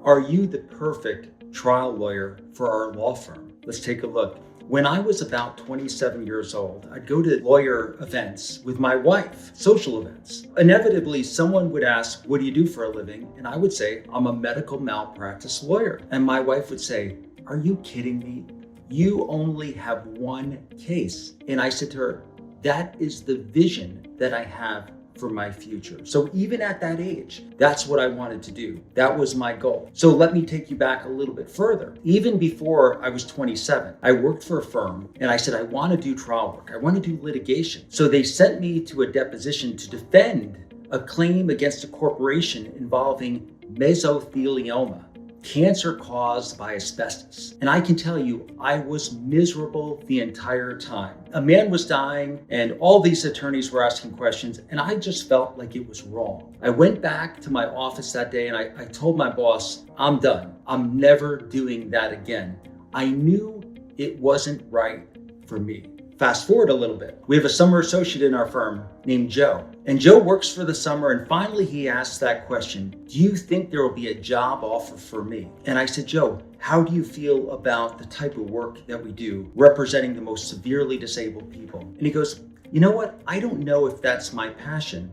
Are you the perfect trial lawyer for our law firm? Let's take a look. When I was about 27 years old, I'd go to lawyer events with my wife, social events. Inevitably, someone would ask, what do you do for a living? And I would say, I'm a medical malpractice lawyer. And my wife would say, are you kidding me? You only have one case. And I said to her, that is the vision that I have for my future. So even at that age, that's what I wanted to do. That was my goal. So let me take you back a little bit further. Even before I was 27, I worked for a firm and I said, I want to do trial work. I want to do litigation. So they sent me to a deposition to defend a claim against a corporation involving mesothelioma, cancer caused by asbestos. And I can tell you, I was miserable the entire time. A man was dying and all these attorneys were asking questions and I just felt like it was wrong. I went back to my office that day and I told my boss, I'm done. I'm never doing that again. I knew it wasn't right for me. Fast forward a little bit. We have a summer associate in our firm named Joe. And Joe works for the summer and finally he asks that question, do you think there will be a job offer for me? And I said, Joe, how do you feel about the type of work that we do representing the most severely disabled people? And he goes, you know what? I don't know if that's my passion.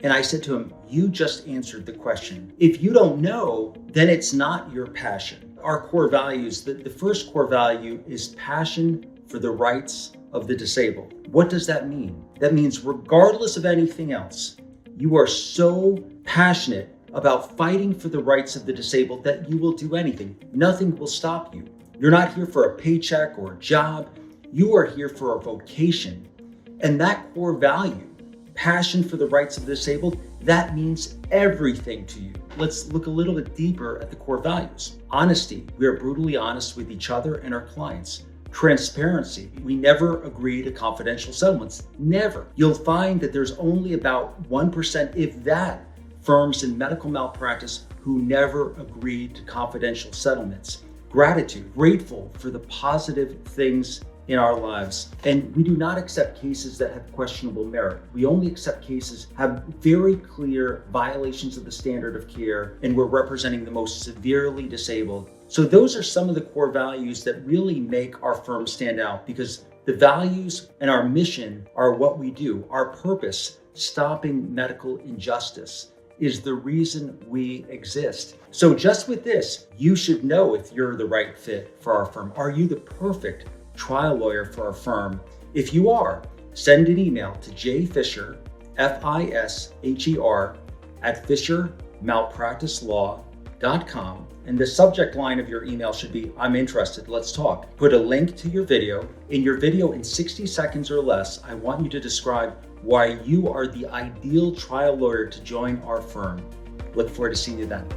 And I said to him, you just answered the question. If you don't know, then it's not your passion. Our core values, the first core value is passion for the rights of the disabled. What does that mean? That means regardless of anything else, you are so passionate about fighting for the rights of the disabled that you will do anything. Nothing will stop you. You're not here for a paycheck or a job. You are here for a vocation. And that core value, passion for the rights of the disabled, that means everything to you. Let's look a little bit deeper at the core values. Honesty. We are brutally honest with each other and our clients. Transparency. We never agree to confidential settlements. Never. You'll find that there's only about 1%, if that, firms in medical malpractice who never agree to confidential settlements. Gratitude. Grateful for the positive things in our lives. And we do not accept cases that have questionable merit. We only accept cases have very clear violations of the standard of care, and we're representing the most severely disabled. So those are some of the core values that really make our firm stand out, because the values and our mission are what we do. Our purpose, stopping medical injustice, is the reason we exist. So just with this, you should know if you're the right fit for our firm. Are you the perfect trial lawyer for our firm? If you are, send an email to jfisher, Fisher, at fishermalpracticelaw.com. And the subject line of your email should be, I'm interested, let's talk. Put a link to your video. In your video, in 60 seconds or less, I want you to describe why you are the ideal trial lawyer to join our firm. Look forward to seeing you then.